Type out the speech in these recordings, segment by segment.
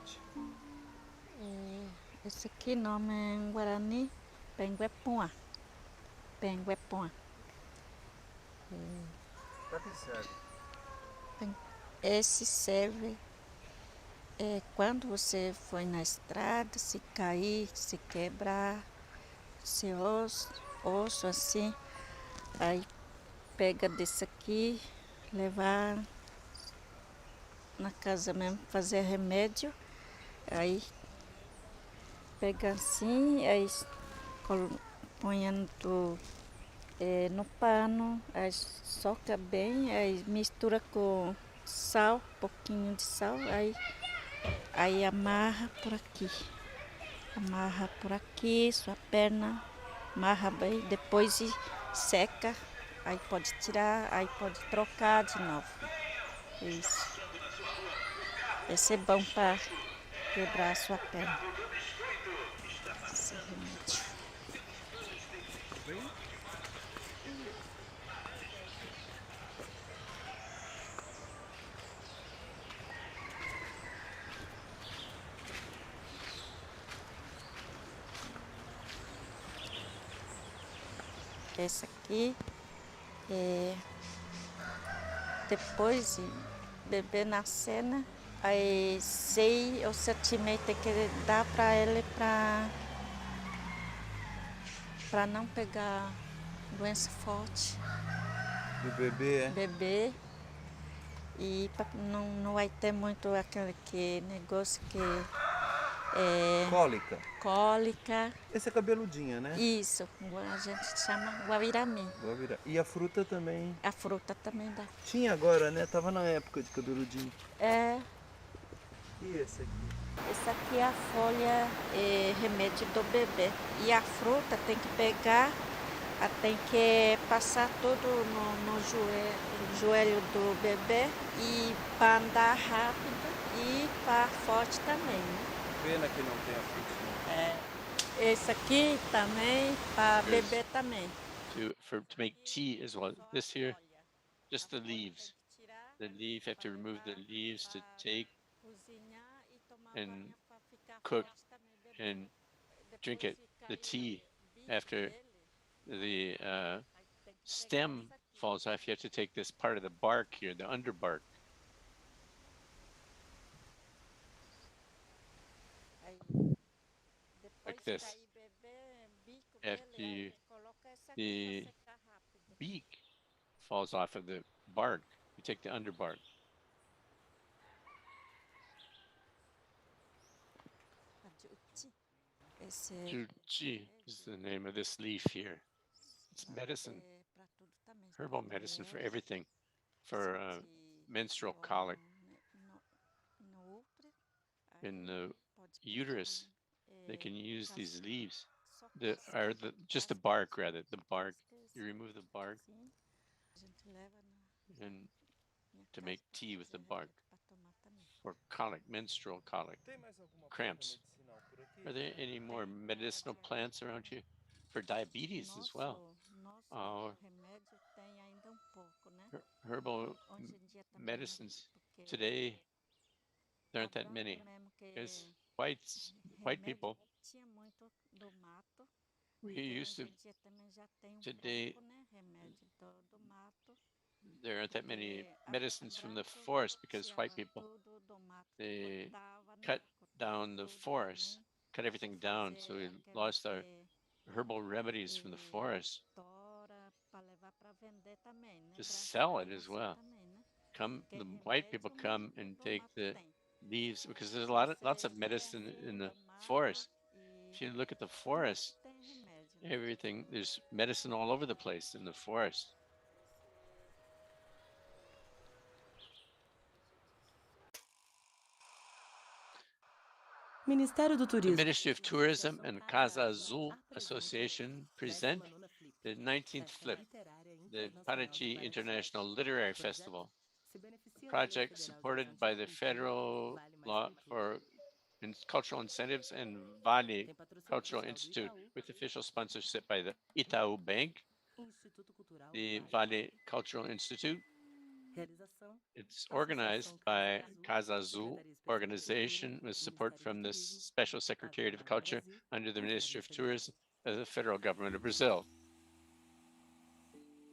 semente? Esse aqui nome é em Guarani, Penguepuã. Penguepuã. Para que serve? Esse serve quando você foi na estrada, se cair, se quebrar, se osso assim, aí pega desse aqui, levar na casa mesmo, fazer remédio, aí pega assim, aí põe no pano, aí soca bem, aí mistura com sal, um pouquinho de sal, aí amarra por aqui. Amarra por aqui, sua perna, amarra bem, depois seca, aí pode tirar, aí pode trocar de novo. Isso. Esse é bom para quebrar a sua perna. Esse remédio. Esse aqui é depois de bebê nascer, né? Aí 6 ou 7 meses tem que dar para ele para não pegar doença forte. Do bebê, é? Bebê. E não vai ter muito aquele negócio que é Cólica. cólica. Esse é cabeludinha, né? Isso, a gente chama guavirami. Vou virar. E a fruta também. A fruta também dá. Tinha agora, né? Tava na época de cabeludinho. É, E esse aqui? essa aqui é a folha remédio do bebê. E a fruta tem que pegar, tem que passar tudo no joelho do bebê e para andar rápido e para forte também, né? Pena que não tem a frutinha. Esse aqui também, para There's beber também. to make tea as well. This here, just the leaves. The leaf, you have to remove the leaves to take Cozinhar e tomar and banho para ficar cook forte também, beber. and drink Depois it. de The cair tea o bico after dele, the aí tem que pegar stem essa aqui. falls off, you have to take this part of the bark here, the underbark. Aí depois Like de this. cair bebê, bico After dele, you, aí coloca essa aqui para the secar rápido. beak falls off of the bark, you take the underbark. A juti. Esse Juji is the name of this leaf here. It's medicine, é para tudo também, para herbal medicine for diarreia, everything, for sentir menstrual dor colic no útero, in aí the pode pedir uterus. They can use these leaves, só the or the just the bark rather, the bark. You remove the bark assim, a gente leva na and minha to casa make para tea with the fazer bark remédio para tomar também. for colic, menstrual colic, Tem mais alguma planta cramps. medicinal por aqui? Are there any more medicinal plants around you for diabetes as well? Nosso Uh, remédio tem ainda um pouco, né? herbal Hoje em dia também não, medicines porque today there a aren't that branca many. mesmo Because que white remédio people, tinha muito do mato, we e used hoje to em dia também já tem um today pouco, né? Remédio do mato, there aren't that many porque medicines from the branco forest because white tirava people tudo do mato, they cortava, né? cut Cortava down the tudo forest, também cut para everything down, so fazer we aquela lost our herbal remedies from the forest tora para levar para vender também, né? to Para sell it as farmácia well. também, né? Come, Porque the white people remédio come and do take mato the tem. leaves because there's lots Você of vai medicine assim in the do mato forest. e If you look at the tudo forest, tem remédio, né? everything there's medicine all over the place in the forest. Ministério do The Turismo. Ministry of Tourism and Casa Azul Association present the 19th Flip, the Paraty International Literary Festival, a project supported by the Federal Law for Cultural Incentives and Vale Cultural Institute, with official sponsorship by the Itaú Bank, Instituto Cultural the Vale. Vale Cultural Institute, It's organized by Casa Azul organization with support from the Special Secretariat of Culture under the Ministry of Tourism of the Federal Government of Brazil.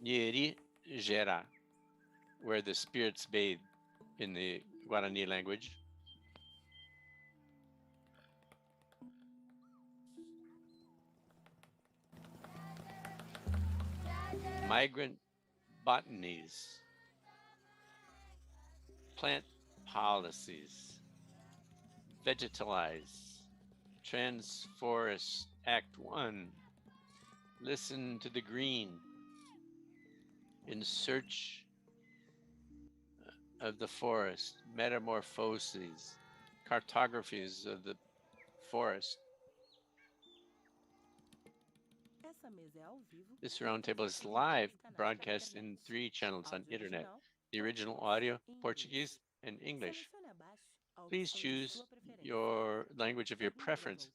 Yeri Gera, where the spirits bathe in the Guarani language. Migrant botanies, plant policies, Vegetalize, Transforest Act 1, Listen to the Green, In Search of the Forest, Metamorphoses, Cartographies of the Forest. This roundtable is live, broadcast in 3 channels on internet, the original audio, Portuguese, and English. Please choose your language of your preference.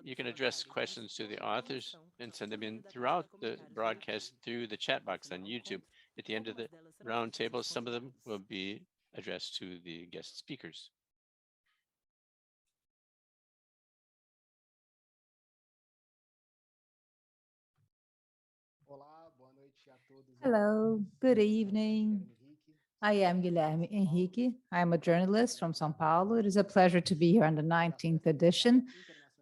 You can address questions to the authors and send them in throughout the broadcast through the chat box on YouTube. At the end of the roundtable, some of them will be addressed to the guest speakers. Hello, good evening. I am Guilherme Henrique. I am a journalist from São Paulo. It is a pleasure to be here on the 19th edition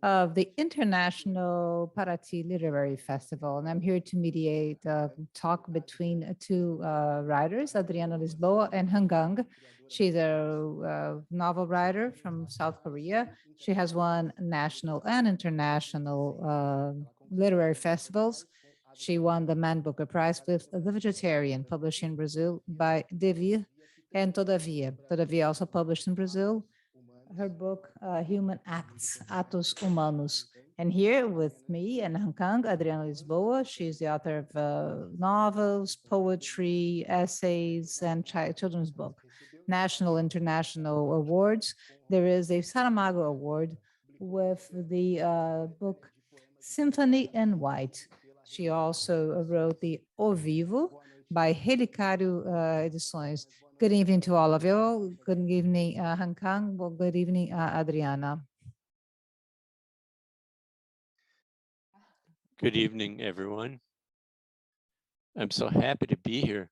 of the International Paraty Literary Festival. And I'm here to mediate a talk between 2 writers, Adriana Lisboa and Han Kang. She's a novel writer from South Korea. She has won national and international literary festivals. She won the Man Booker Prize with The Vegetarian, published in Brazil by Devir and Todavia. Todavia also published in Brazil. Her book, Human Acts, Atos Humanos. And here with me and Han Kang, Adriana Lisboa. She's the author of novels, poetry, essays, and children's book. National, international awards. There is a Saramago Award with the book Symphony in White. She also wrote the O Vivo by Relicário Edições. Good evening to all of you. Good evening, Han Kang. Well, good evening, Adriana. Good evening, everyone. I'm so happy to be here.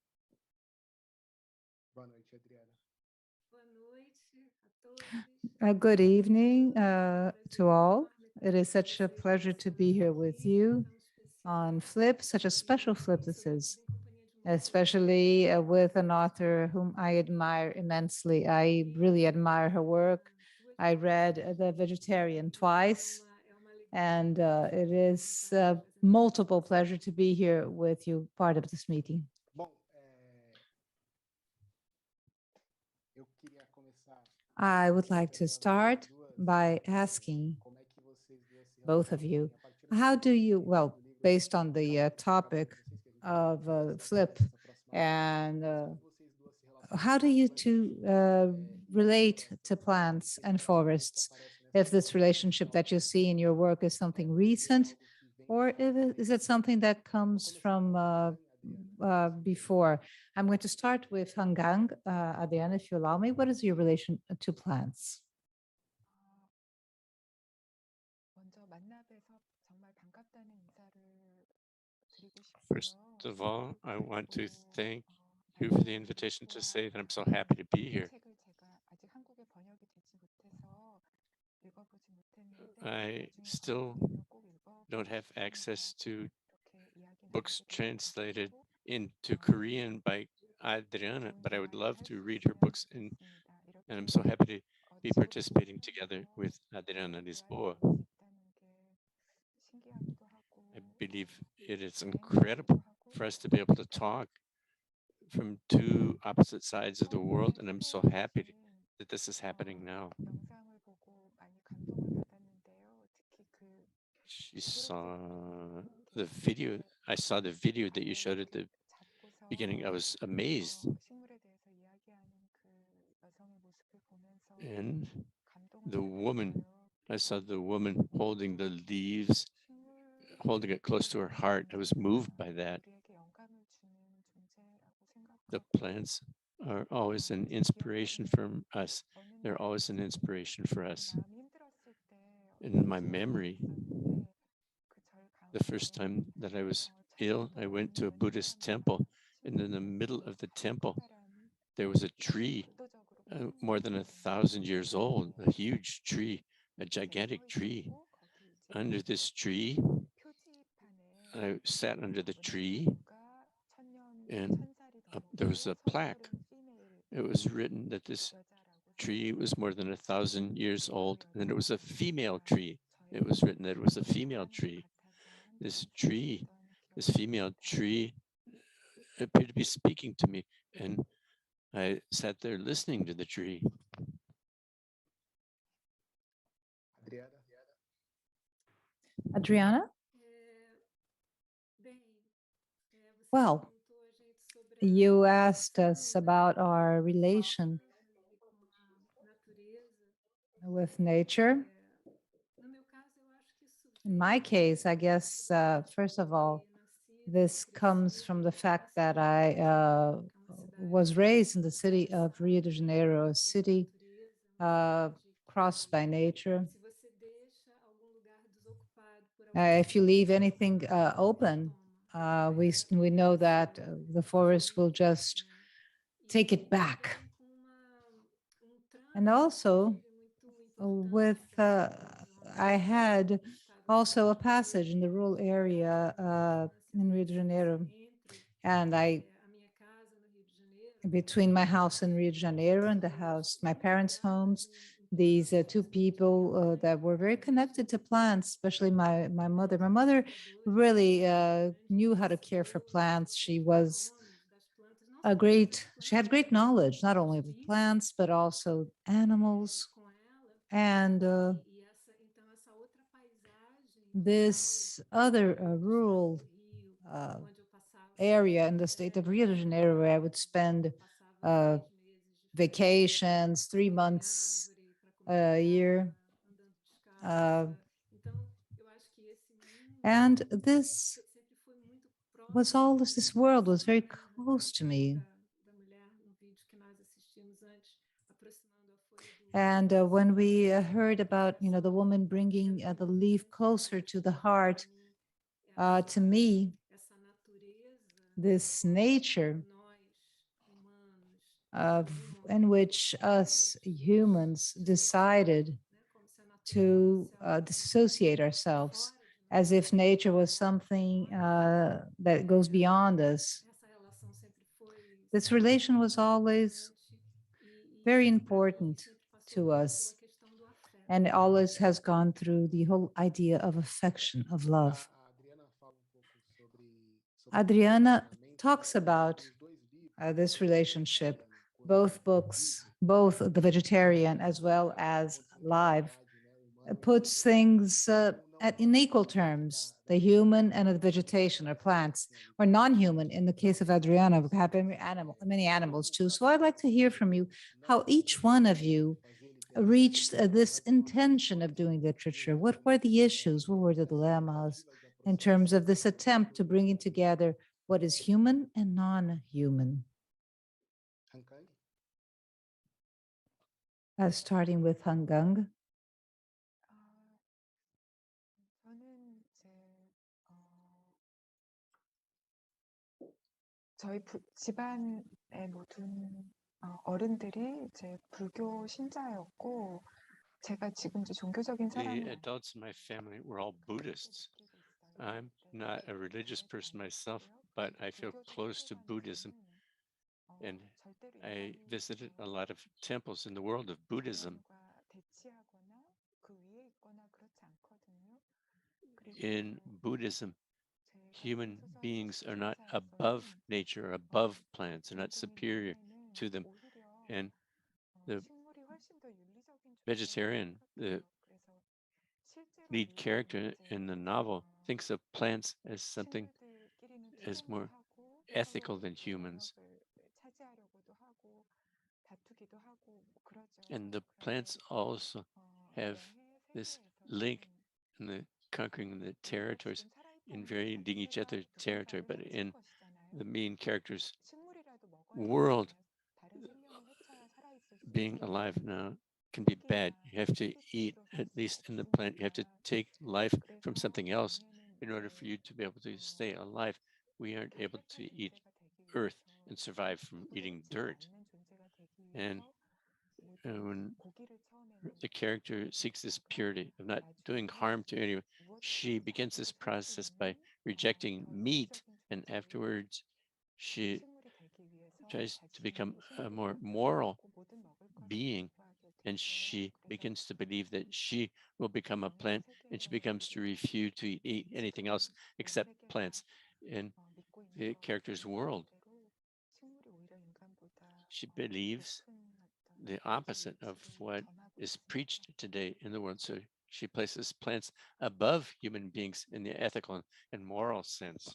Good evening to all. It is such a pleasure to be here with you on Flip, such a special Flip this is, especially with an author whom I admire immensely. I really admire her work. I read The Vegetarian twice, and it is a multiple pleasure to be here with you, part of this meeting. I would like to start by asking both of you, how do you, well, based on the topic of Flip, and how do you two relate to plants and forests? If this relationship that you see in your work is something recent, or is it something that comes from before? I'm going to start with Han Kang. Adriana, if you allow me, what is your relation to plants? First of all, I want to thank you for the invitation to say that I'm so happy to be here. I still don't have access to books translated into Korean by Adriana, but I would love to read her books, and I'm so happy to be participating together with Adriana Lisboa. I believe it is incredible for us to be able to talk from 2 opposite sides of the world, and I'm so happy that this is happening now. She saw the video. I saw the video that you showed at the beginning. I was amazed. And the woman, I saw the woman holding the leaves, holding it close to her heart. I was moved by that. The plants are always an inspiration for us. They're always an inspiration for us. In my memory, the first time that I was ill, I went to a Buddhist temple, and in the middle of the temple, there was a tree more than 1,000 years old, a huge tree, a gigantic tree. Under this tree, I sat under the tree, and there was a plaque. It was written that this tree was more than 1,000 years old, and it was a female tree. It was written that it was a female tree. This tree, this female tree appeared to be speaking to me, and I sat there listening to the tree. Adriana? Well, you asked us about our relation with nature. In my case, I guess, first of all, this comes from the fact that I was raised in the city of Rio de Janeiro, a city crossed by nature. If you leave anything open, we know that the forest will just take it back. And also, with I had also a passage in the rural area in Rio de Janeiro, and between my house in Rio de Janeiro and the house, my parents' homes, these two people that were very connected to plants, especially my mother. My mother really knew how to care for plants. She had great knowledge, not only of the plants, but also animals. And this other rural area in the state of Rio de Janeiro, where I would spend vacations, 3 months a year. And this world was very close to me. And when we heard about, the woman bringing the leaf closer to the heart, to me, this nature in which us humans decided to dissociate ourselves, as if nature was something that goes beyond us. This relation was always very important to us, and it always has gone through the whole idea of affection, of love. Adriana talks about this relationship. Both books, both The Vegetarian as well as Live, puts things in equal terms, the human and the vegetation or plants, or non-human in the case of Adriana, we have many animals too. So I'd like to hear from you how each one of you reached this intention of doing literature. What were the issues? What were the dilemmas in terms of this attempt to bringing together what is human and non-human? Starting with Han Kang. 저희 집안의 모든 어른들이 이제 불교 신자였고 제가 지금 이제 종교적인 The 사람이 adults in my family were all Buddhists. I'm not a religious person myself, but I feel close to Buddhism, and I visited a lot of temples in the world of Buddhism. In Buddhism, human beings are not above nature, above plants, are not superior to them. And the vegetarian, the lead character in the novel, thinks of plants as something as more ethical than humans. And the plants also have this link in the conquering the territories, invading each other's territory. But in the main character's world, being alive now can be bad. You have to eat, at least in the plant, you have to take life from something else in order for you to be able to stay alive. We aren't able to eat earth and survive from eating dirt. And when the character seeks this purity of not doing harm to anyone, she begins this process by rejecting meat, and afterwards she tries to become a more moral being, and she begins to believe that she will become a plant, and she becomes to refuse to eat anything else except plants. In the character's world, she believes the opposite of what is preached today in the world. So she places plants above human beings in the ethical and moral sense.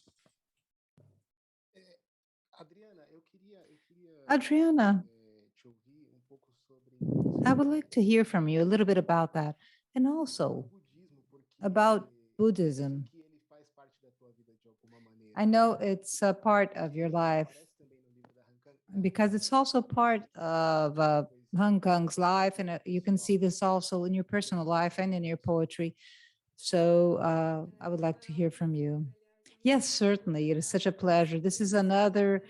Adriana, I would like to hear from you a little bit about that, and also about Buddhism. I know it's a part of your life because it's also part of Han Kang's life, and you can see this also in your personal life and in your poetry. So I would like to hear from you. Yes, certainly. It is such a pleasure. This is another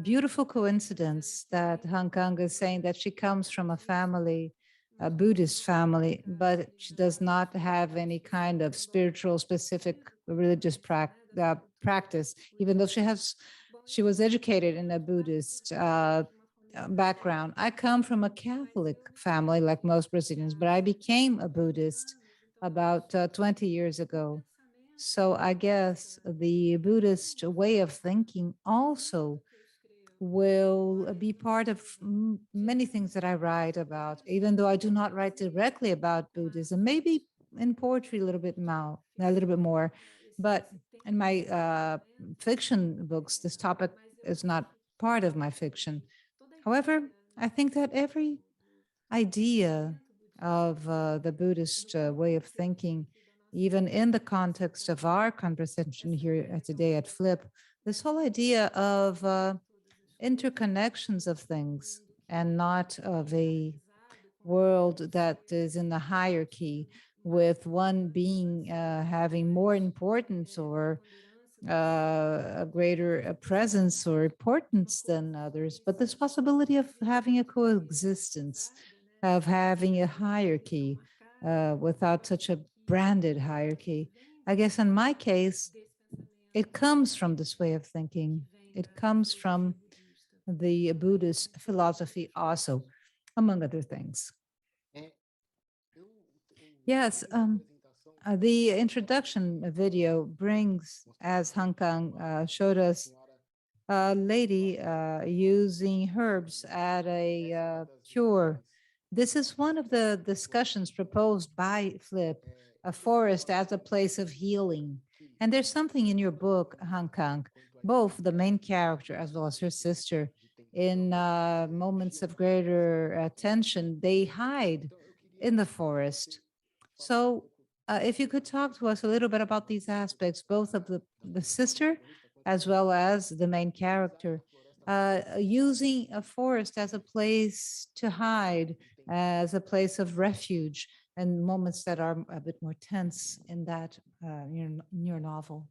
beautiful coincidence that Han Kang is saying that she comes from a family, a Buddhist family, but she does not have any kind of spiritual, specific religious practice, even though she was educated in a Buddhist background. I come from a Catholic family, like most Brazilians, but I became a Buddhist about 20 years ago. So I guess the Buddhist way of thinking also will be part of many things that I write about, even though I do not write directly about Buddhism, maybe in poetry a little bit more. But in my fiction books, this topic is not part of my fiction. However, I think that every idea of the Buddhist way of thinking, even in the context of our conversation here today at Flip, this whole idea of interconnections of things and not of a world that is in the hierarchy with one being having more importance or a greater presence or importance than others, but this possibility of having a coexistence, of having a hierarchy without such a branded hierarchy. I guess in my case, it comes from this way of thinking. It comes from the Buddhist philosophy also, among other things. Yes, the introduction video brings, as Han Kang showed us, a lady using herbs at a cure. This is one of the discussions proposed by Flip, a forest as a place of healing. And there's something in your book, Han Kang, both the main character as well as her sister, in moments of greater tension, they hide in the forest. So if you could talk to us a little bit about these aspects, both of the sister as well as the main character, using a forest as a place to hide, as a place of refuge, and moments that are a bit more tense in that in your novel.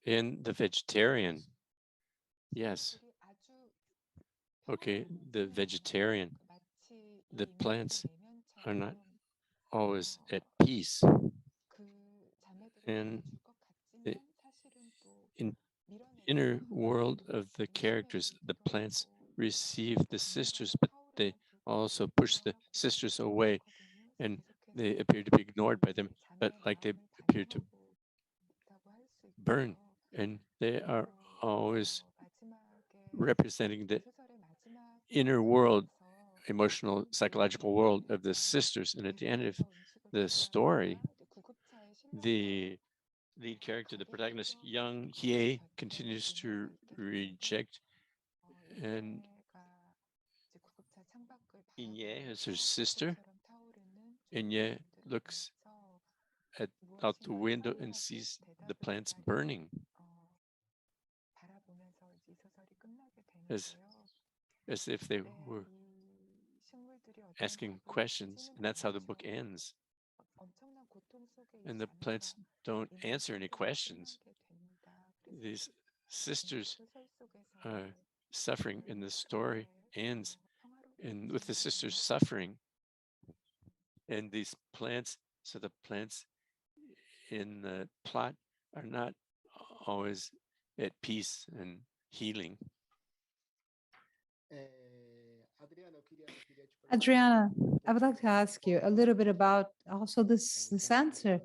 In The Vegetarian, yes. Okay, the vegetarian, the plants are not always at peace. And the inner world of the characters, the plants receive the sisters, but they also push the sisters away, and they appear to be ignored by them, but like they appear to burn, and they are always representing the inner world, emotional, psychological world of the sisters. And at the end of the story, the lead character, the protagonist, young Hye, continues to reject, and Inye is her sister. Inye looks out the window and sees the plants burning. 바라보면서 이제 이 소설이 끝나게 As, 되는데요. as if they were 이 식물들이 어떤 asking 답을 questions, 주지는 and that's how the 않죠. book ends. 엄청난 고통 속에 And 있지 the plants 않을까. don't 이 answer any 말씀들이 questions. 끝나게 됩니다. 그래서 These 이 sisters 소설 속에서 are suffering, and the story 그렇게 ends 평화롭게 with the 지내지 sisters 않을까. suffering. And these plants, so the plants in the plot are not always at peace and healing. Adriana, I would like to ask you a little bit about also this answer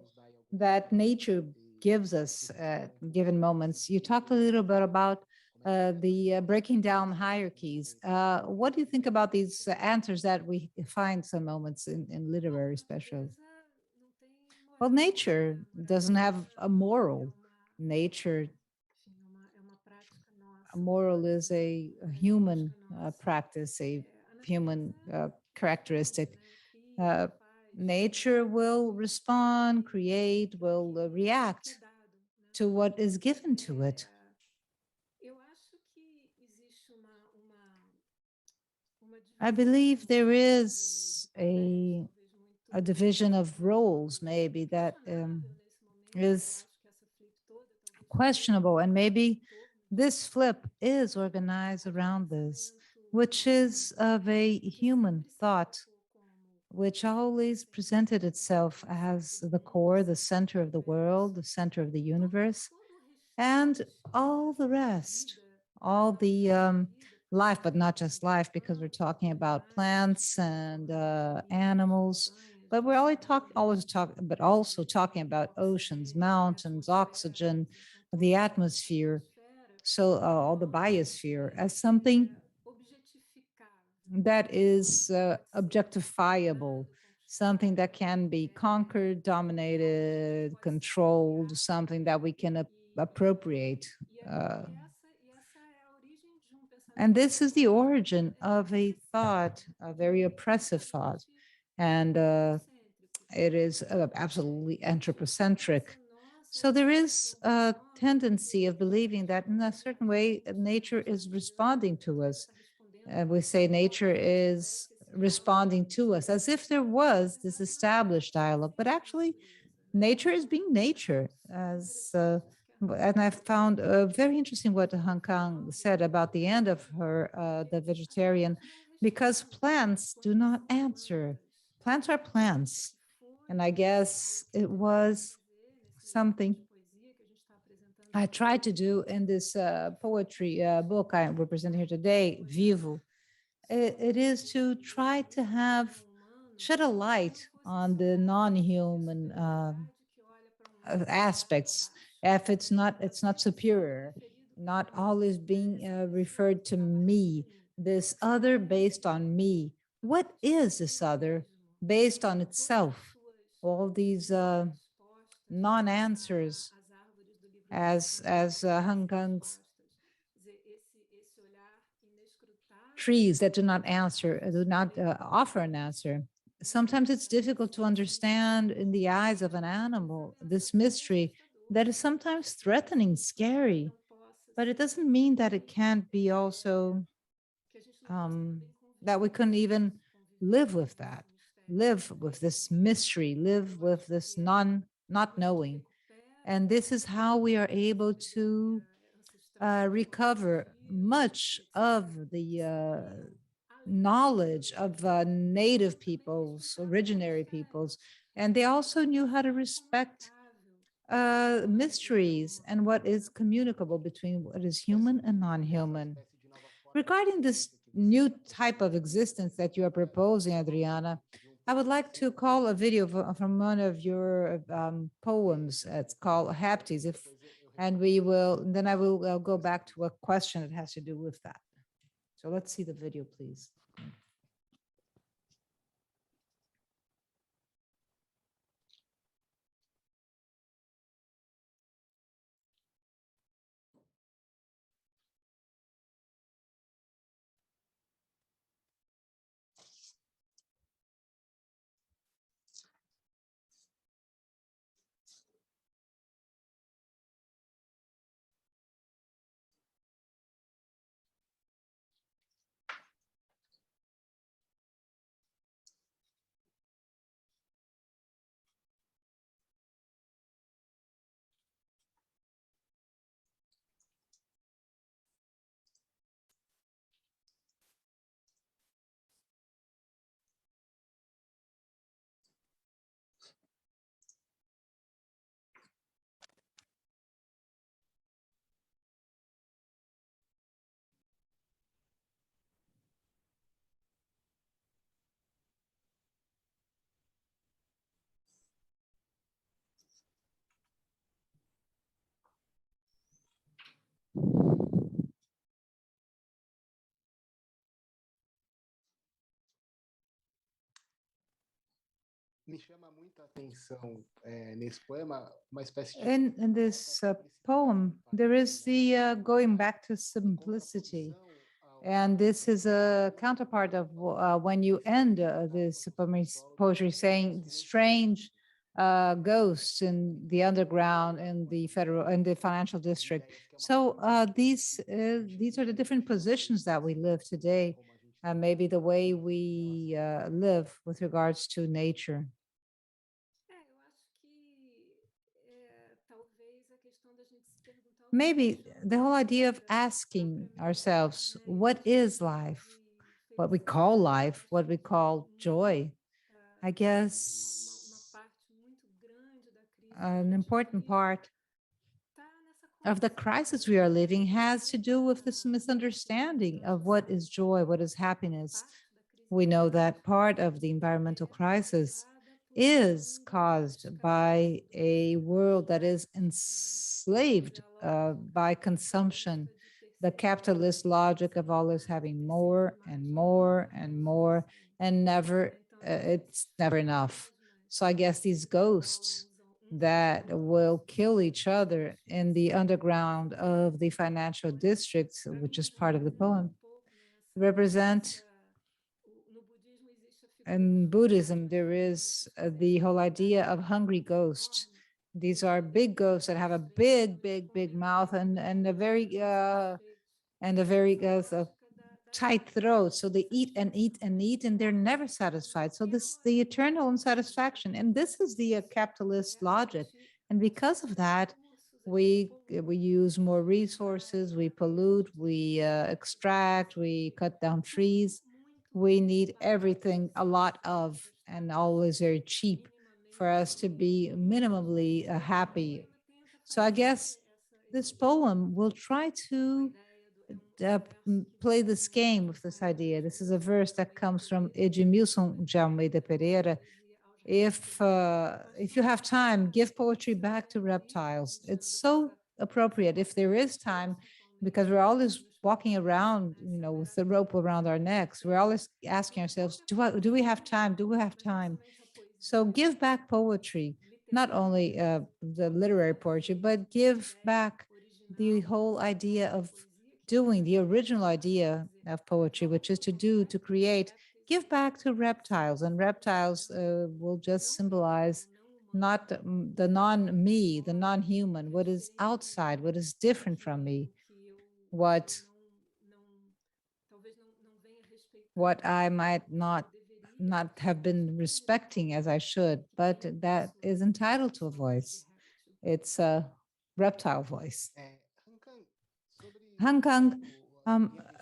that nature gives us at given moments. You talked a little bit about the breaking down hierarchies. What do you think about these answers that we find some moments in literary, especially? Well, nature doesn't have a moral. Nature, a moral is a human practice, a human characteristic. Nature will respond, create, will react to what is given to it. I believe there is a division of roles, maybe, that is questionable. And maybe this flip is organized around this, which is of a human thought, which always presented itself as the core, the center of the world, the center of the universe, and all the rest, all the life, but not just life, because we're talking about plants and animals. But we're always talking, but also talking about oceans, mountains, oxygen, the atmosphere, so all the biosphere as something that is objectifiable, something that can be conquered, dominated, controlled, something that we can appropriate. And this is the origin of a thought, a very oppressive thought. And it is absolutely anthropocentric. So there is a tendency of believing that in a certain way, nature is responding to us. We say nature is responding to us as if there was this established dialogue, but actually nature is being nature. And I found very interesting what Han Kang said about the end of her, the vegetarian, because plants do not answer. Plants are plants. And I guess it was something I tried to do in this poetry book we're presenting here today, Vivo. It is to try to shed a light on the non-human aspects. If it's not superior, not always being referred to me, this other based on me. What is this other based on itself? All these non-answers, as Han Kang's trees that do not answer, do not offer an answer. Sometimes it's difficult to understand in the eyes of an animal this mystery that is sometimes threatening, scary, but it doesn't mean that it can't be also that we couldn't even live with that, live with this mystery, live with this not knowing. And this is how we are able to recover much of the knowledge of native peoples, originary peoples, and they also knew how to respect mysteries and what is communicable between what is human and non-human. Regarding this new type of existence that you are proposing, Adriana, I would like to call a video from one of your poems. It's called Haptes. And then I will go back to a question that has to do with that. So let's see the video, please. In this poem, there is the going back to simplicity. And this is a counterpart of when you end this poetry saying strange ghosts in the underground in the federal in the financial district. So these are the different positions that we live today, and maybe the way we live with regards to nature. Maybe the whole idea of asking ourselves, what is life? What we call life, what we call joy. I guess an important part of the crisis we are living has to do with this misunderstanding of what is joy, what is happiness. We know that part of the environmental crisis is caused by a world that is enslaved by consumption, the capitalist logic of always having more and more and more, and it's never enough. So I guess these ghosts that will kill each other in the underground of the financial districts, which is part of the poem, represent. In Buddhism, there is the whole idea of hungry ghosts. These are big ghosts that have a big, big, big mouth and a very tight throat. So they eat and eat and eat, and they're never satisfied. So this the eternal unsatisfaction, and this is the capitalist logic. And because of that, we use more resources, we pollute, we extract, we cut down trees. We need everything a lot of, and always very cheap for us to be minimally happy. So I guess this poem will try to play this game with this idea. This is a verse that comes from Edmilson de Almeida Pereira. If you have time, give poetry back to reptiles. It's so appropriate if there is time, because we're always walking around, with the rope around our necks. We're always asking ourselves, do we have time? Do we have time? So give back poetry, not only the literary poetry, but give back the whole idea of doing the original idea of poetry, which is to create, give back to reptiles. And reptiles will just symbolize not the non-me, the non-human, what is outside, what is different from me, what I might not have been respecting as I should, but that is entitled to a voice. It's a reptile voice. Han Kang,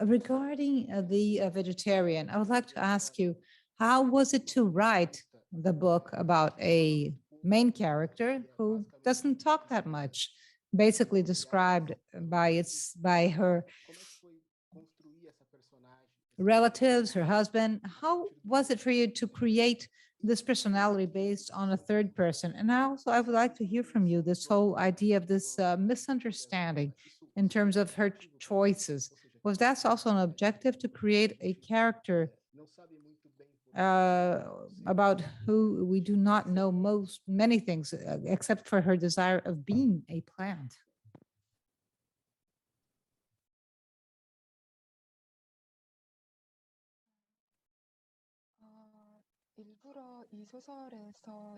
regarding the vegetarian, I would like to ask you, how was it to write the book about a main character who doesn't talk that much, basically described by her relatives, her husband? How was it for you to create this personality based on a third person? And I would like to hear from you this whole idea of this misunderstanding in terms of her choices. Was that also an objective to create a character about who we do not know many things, except for her desire of being a plant? 일부러 이 소설에서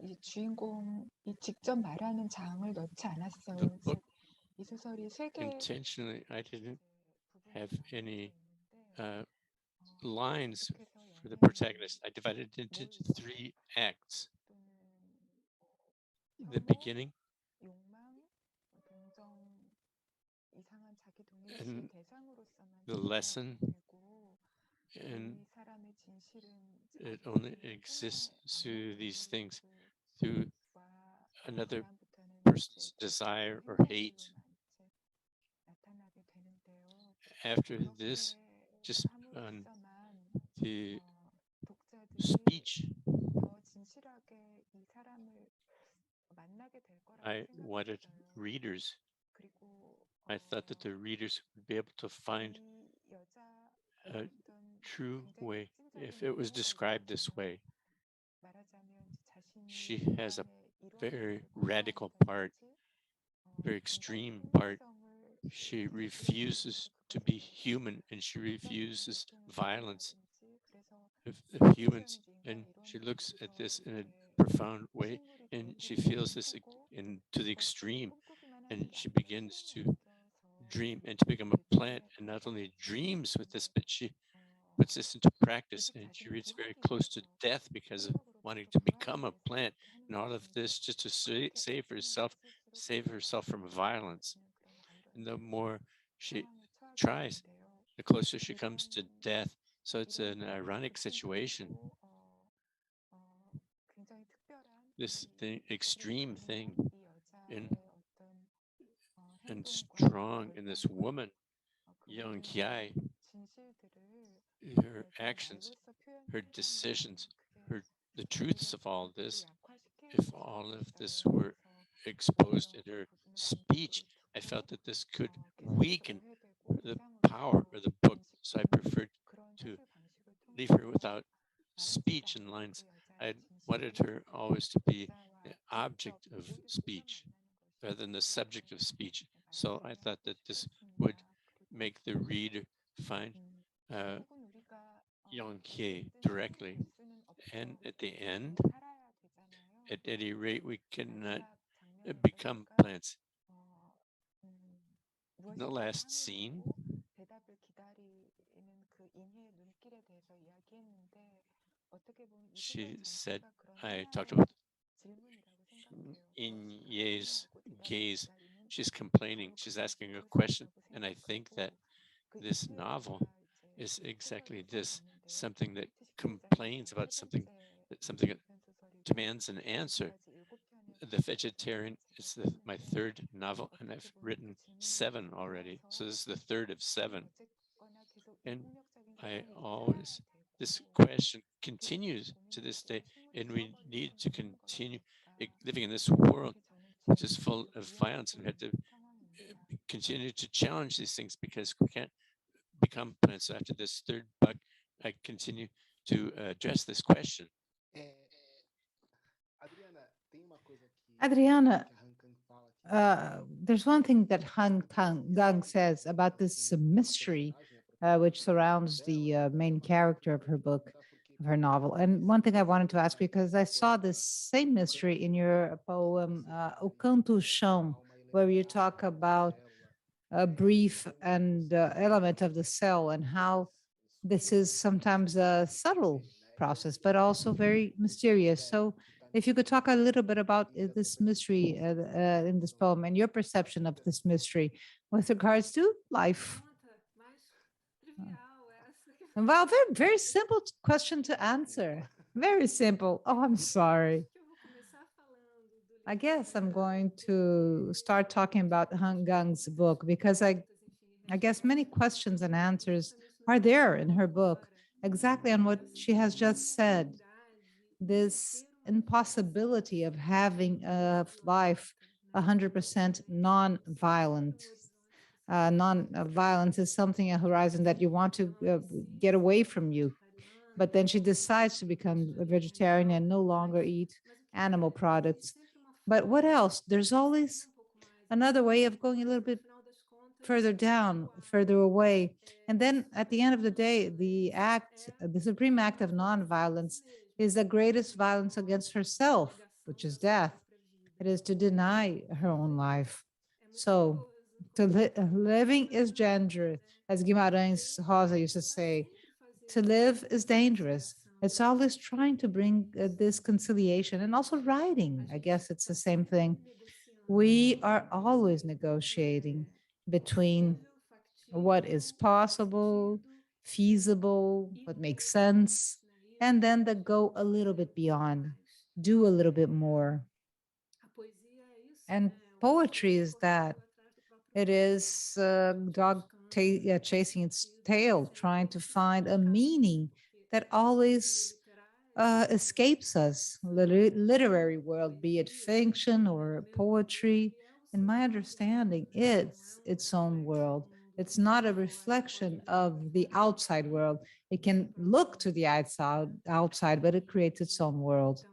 이 주인공이 직접 말하는 장을 넣지 않았어요. book, 이 소설이 세 개 intentionally, I didn't have any lines for the protagonist. I divided it into 3 acts. The beginning, and the lesson, and it only exists through these things, through another person's desire or hate. After this, just on the speech, I wanted readers. I thought that the readers would be able to find a true way if it was described this way. She has a very radical part, very extreme part. She refuses to be human and she refuses violence of humans. And she looks at this in a profound way and she feels this to the extreme. And she begins to dream and to become a plant, and not only dreams with this, but she puts this into practice, and she reads very close to death because of wanting to become a plant, and all of this just to save herself from violence. And the more she tries, the closer she comes to death. So it's an ironic situation. This thing, extreme thing, and and strong in this woman, young Kiai, her actions, her decisions, her the truths of all this, if all of this were exposed in her speech, I felt that this could weaken the power of the book. So I preferred to leave her without speech and lines. I wanted her always to be the object of speech rather than the subject of speech. So I thought that this would make the reader find Yongkie directly. And at the end, at any rate, we cannot become plants. In the last scene, she said, I talked about in Ye's gaze. She's complaining, she's asking a question. And I think that this novel is exactly this, something that complains about something that demands an answer. The Vegetarian is my third novel, and I've written 7 already. So this is the third of 7. And this question continues to this day, and we need to continue living in this world which is full of violence, and we have to continue to challenge these things because we can't become plants. So after this third book, I continue to address this question. Adriana, there's one thing that Han Kang says about this mystery which surrounds the main character of her book, of her novel. And one thing I wanted to ask, because I saw this same mystery in your poem, O Canto Chão, where you talk about a brief and element of the cell and how this is sometimes a subtle process, but also very mysterious. So, if you could talk a little bit about this mystery in this poem and your perception of this mystery with regards to life. Well, very, very simple question to answer. Very simple. Oh, I'm sorry. I guess I'm going to start talking about Han Kang's book because I guess many questions and answers are there in her book, exactly on what she has just said. This impossibility of having a life 100% non-violent. Non-violence is something, a horizon that you want to get away from you. But then she decides to become a vegetarian and no longer eat animal products. But what else? There's always another way of going a little bit further down, further away. And then at the end of the day, the supreme act of nonviolence is the greatest violence against herself, which is death. It is to deny her own life. So living is dangerous, as Guimarães Rosa used to say. To live is dangerous. It's always trying to bring this conciliation and also writing. I guess it's the same thing. We are always negotiating between what is possible, feasible, what makes sense, and then the go a little bit beyond, do a little bit more. And poetry is that it is a dog chasing its tail, trying to find a meaning that always escapes us. Literary world, be it fiction or poetry, in my understanding, it's its own world. It's not a reflection of the outside world. It can look to the outside, but it creates its own world.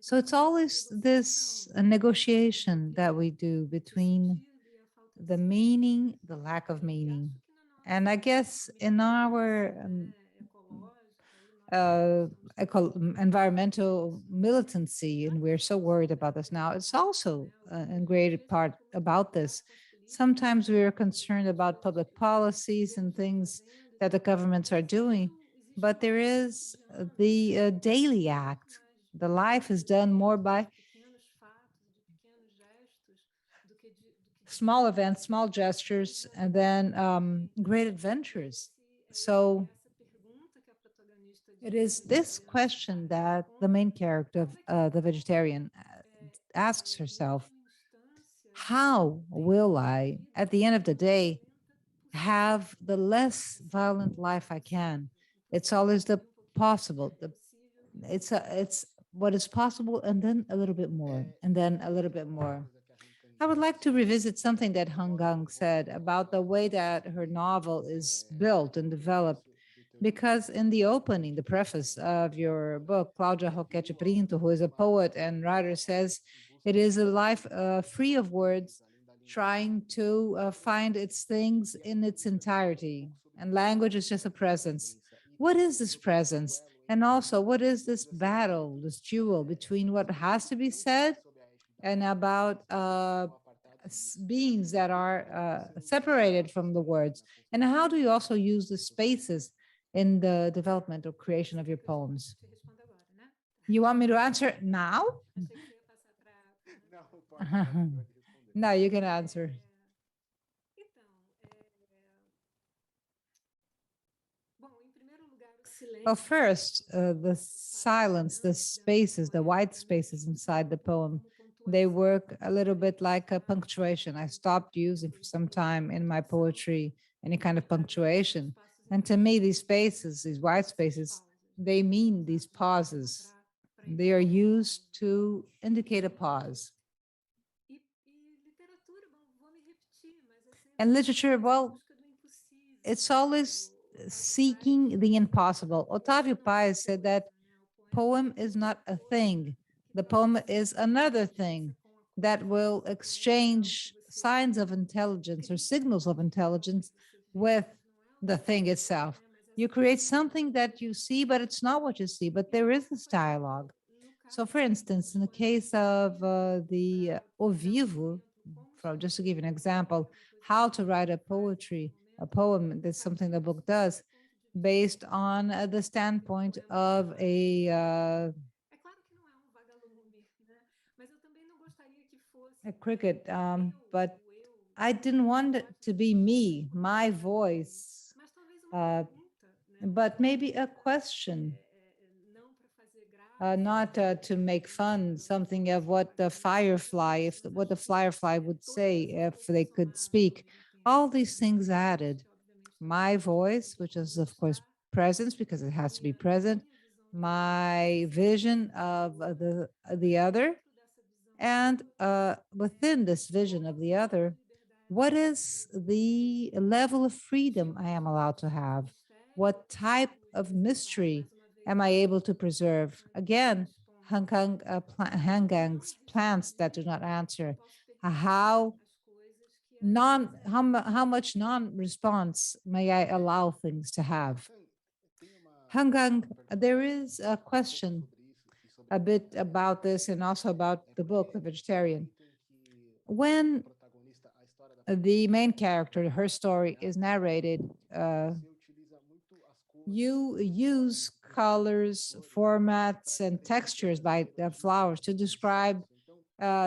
So it's always this negotiation that we do between the meaning, the lack of meaning. And I guess in our uh, environmental militancy, and we're so worried about this now, it's also in great part about this. Sometimes we are concerned about public policies and things that the governments are doing, but there is the daily act. The life is done more by small events, small gestures, and then great adventures. So it is this question that the main character of the vegetarian asks herself: how will I, at the end of the day, have the less violent life I can? It's always the possible. It's what is possible, and then a little bit more, and then a little bit more. I would like to revisit something that Han Kang said about the way that her novel is built and developed, because in the opening, the preface of your book, Cláudia Roquette Pinto, who is a poet and writer, says it is a life free of words, trying to find its things in its entirety. And language is just a presence. What is this presence? And also, what is this battle, this duel between what has to be said and about beings that are separated from the words? And how do you also use the spaces in the development or creation of your poems? You want me to answer now? No, you can answer. Well, first, the silence, the spaces, the white spaces inside the poem, they work a little bit like a punctuation. I stopped using for some time in my poetry any kind of punctuation. And to me, these spaces, these white spaces, they mean these pauses. They are used to indicate a pause. And literature, well, it's always seeking the impossible. Otávio Paz said that poem is not a thing. The poem is another thing that will exchange signs of intelligence or signals of intelligence with the thing itself. You create something that you see, but it's not what you see, but there is this dialogue. So, for instance, in the case of the O Vivo, from just to give an example, how to write a poem, that's something the book does, based on the standpoint of a cricket. But I didn't want it to be me, my voice, but maybe a question. Not to make fun, something of what the firefly, if what the firefly would say if they could speak. All these things added. My voice, which is of course presence because it has to be present. My vision of the other, and within this vision of the other, what is the level of freedom I am allowed to have? What type of mystery am I able to preserve? Again, Han Kang's plants that do not answer. How how much non-response may I allow things to have? Han Kang, there is a question a bit about this and also about the book, The Vegetarian. When the main character, her story is narrated, you use colors, formats, and textures by the flowers to describe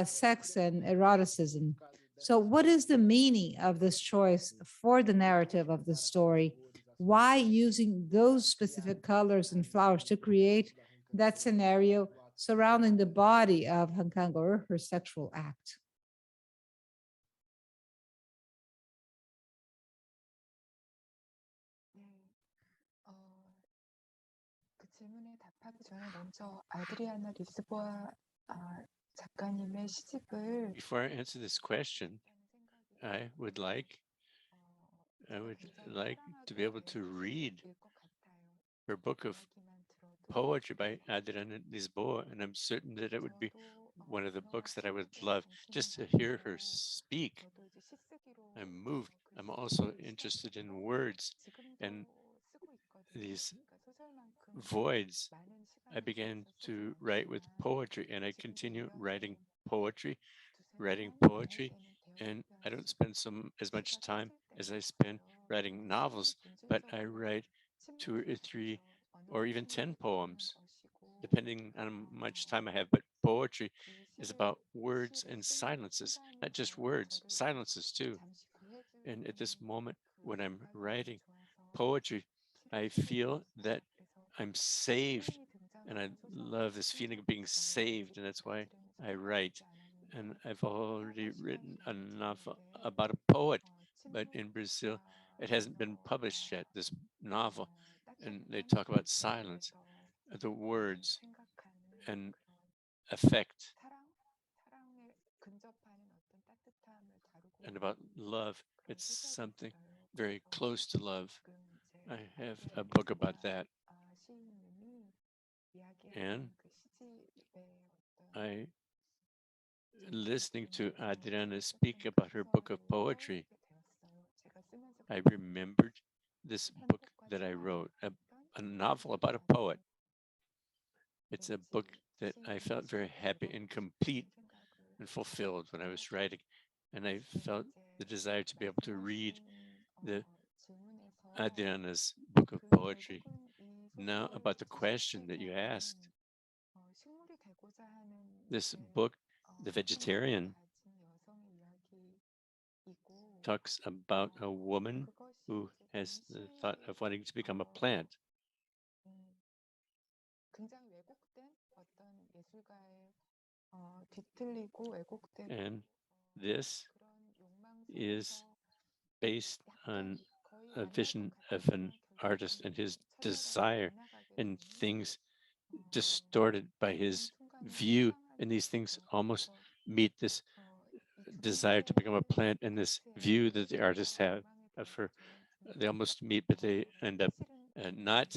sex and eroticism. So, what is the meaning of this choice for the narrative of the story? Why using those specific colors and flowers to create that scenario surrounding the body of Han Kang or her sexual act? 네. 어 그 질문에 답하기 전에 먼저 아드리아나 리스보아 작가님의 시집을 Before I answer this question, I would like to be able to read her book of poetry by Adriana Lisboa, and I'm certain that it would be one of the books that I would love just to hear her speak. I'm moved. I'm also interested in words and these voids. I began to write with poetry, and I continue poetry, writing poetry, and I don't spend as much time as I spend writing novels, but I write 2 or 3 or even 10 poems, depending on how much time I have. But poetry is about words and silences, not just words, silences too. And at this moment, when I'm writing poetry, I feel that I'm saved. And I love this feeling of being saved. And that's why I write. And I've already written a novel about a poet, but in Brazil, it hasn't been published yet, this novel. And they talk about silence, the words, and affect, and about love. It's something very close to love. I have a book about that. And I, listening to Adriana speak about her book of poetry, I remembered this book that I wrote, a novel about a poet. It's a book that I felt very happy and complete and fulfilled when I was writing. And I felt the desire to be able to read the Adriana's book of poetry. Now, about the question that you asked, this book, The Vegetarian, talks about a woman who has the thought of wanting to become a plant. And this is based on a vision of an artist and his desire, and things distorted by his view. And these things almost meet this desire to become a plant and this view that the artists have for, they almost meet, but they end up not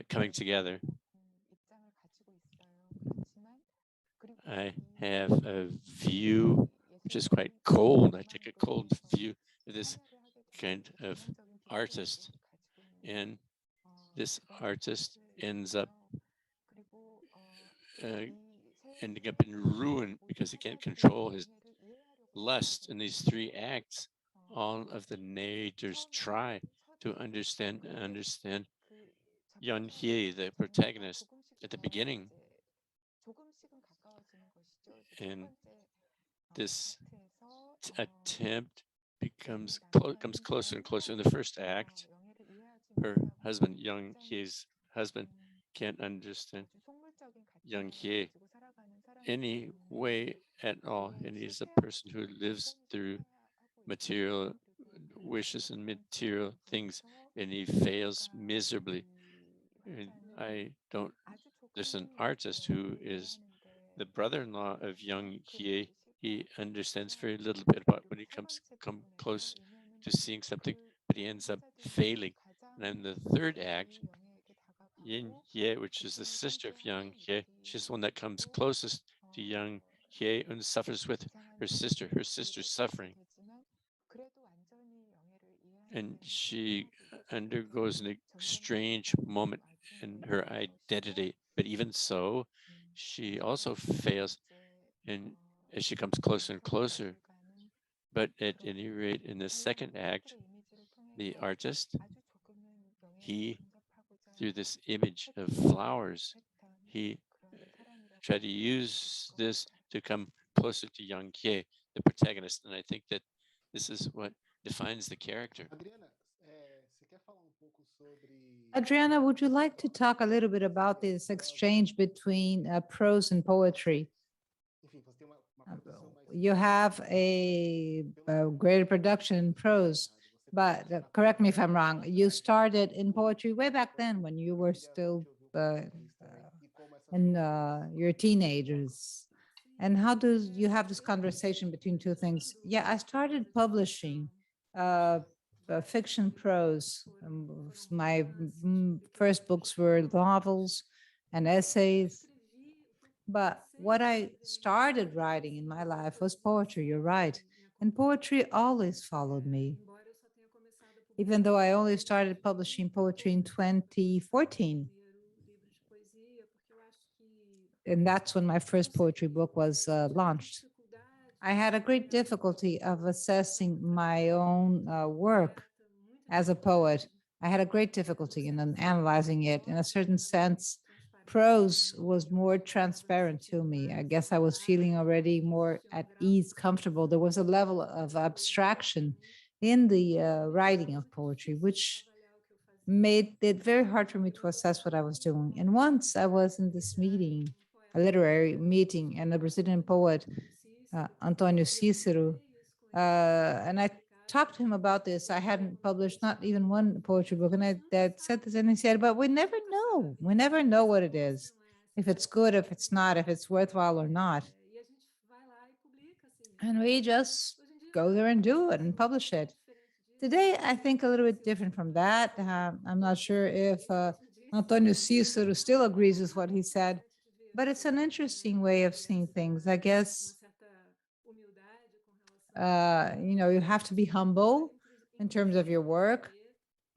coming together. I have a view which is quite cold. I take a cold view of this kind of artist, and this artist ends up ending up in ruin because he can't control his lust in these 3 acts. All of the narrators try to understand Yan Hye, the protagonist, at the beginning. And this attempt comes closer and closer. In the first act, her husband, Young Hye's husband, can't understand Young Hye any way at all. And he's a person who lives through material wishes and material things, and he fails miserably. And there's an artist who is the brother-in-law of Young Hye. He understands very little bit about when he come close to seeing something, but he ends up failing. And in the third act, Yin Hye, which is the sister of Young Hye, she's the one that comes closest to Young Hye and suffers with her sister's suffering. And she undergoes an strange moment in her identity. But even so, she also fails, and as she comes closer and closer. But at any rate, in the second act, the artist, he, through this image of flowers, he tried to use this to come closer to Yang Hye, the protagonist. And I think that this is what defines the character. Adriana, would you like to talk a little bit about this exchange between prose and poetry? You have a greater production in prose, but correct me if I'm wrong, you started in poetry way back then when you were still in your teenagers. And how do you have this conversation between two things? Yeah, I started publishing fiction prose. My first books were novels and essays. But what I started writing in my life was poetry, you're right. And poetry always followed me. Even though I only started publishing poetry in 2014. And that's when my first poetry book was launched. I had a great difficulty of assessing my own work as a poet. I had a great difficulty in analyzing it. In a certain sense, prose was more transparent to me. I guess I was feeling already more at ease, comfortable. There was a level of abstraction in the writing of poetry, which made it very hard for me to assess what I was doing. And once I was in this meeting, a literary meeting, and the Brazilian poet, Antonio Cícero, and I talked to him about this. I hadn't published not even one poetry book, and I that said this, and he said, "But we never know. We never know what it is, if it's good, if it's not, if it's worthwhile or not, and we just go there and do it and publish it." Today, I think a little bit different from that. I'm not sure if Antonio Cícero still agrees with what he said, but it's an interesting way of seeing things. I guess you have to be humble in terms of your work,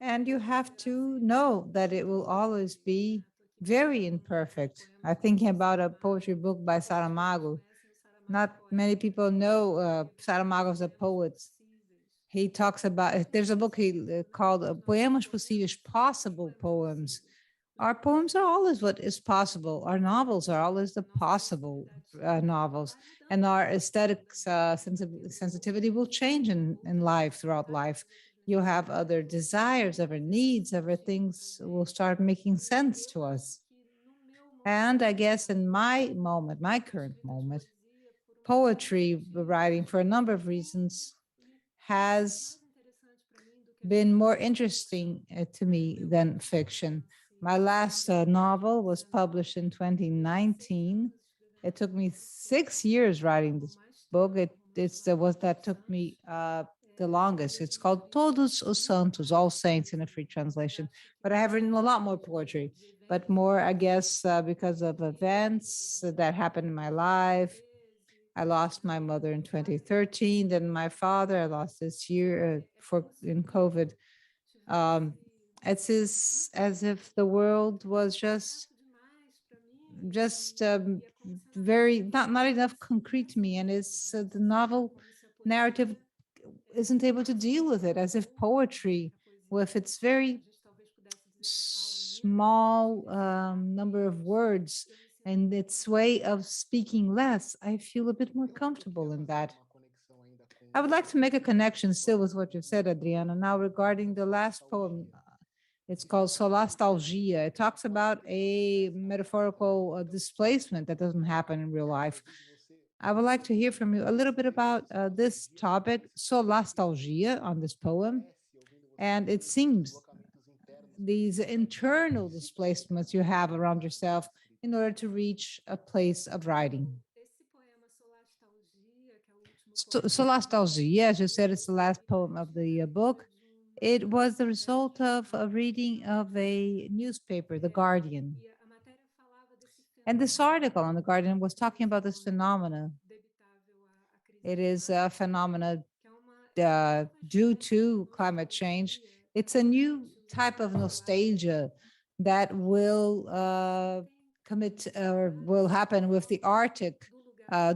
and you have to know that it will always be very imperfect. I'm thinking about a poetry book by Saramago. Not many people know Saramago as a poet. He talks about, there's a book called Poemas Possíveis, Possible Poems. Our poems are always what is possible. Our novels are always the possible novels. And our aesthetics sensitivity will change in life, throughout life. You'll have other desires, other needs, other things will start making sense to us. And I guess in my moment, my current moment, poetry writing, for a number of reasons, has been more interesting to me than fiction. My last novel was published in 2019. It took me 6 years writing this book. It's the was that took me the longest. It's called Todos os Santos, All Saints in a free translation. But I have written a lot more poetry, but more, I guess, because of events that happened in my life. I lost my mother in 2013, then my father I lost this year in COVID. Um, it's as if the world was just very not enough concrete to me, and it's the novel narrative isn't able to deal with it, as if poetry, with its very small number of words and its way of speaking less, I feel a bit more comfortable in that. I would like to make a connection still with what you said, Adriana. Now, regarding the last poem, it's called Solastalgia. It talks about a metaphorical displacement that doesn't happen in real life. I would like to hear from you a little bit about this topic, solastalgia, on this poem. And it seems these internal displacements you have around yourself in order to reach a place of writing. Solastalgia, as you said, it's the last poem of the book. It was the result of a reading of a newspaper, The Guardian. And this article on The Guardian was talking about this phenomena. It is a phenomena due to climate change. It's a new type of nostalgia that will commit or will happen with the Arctic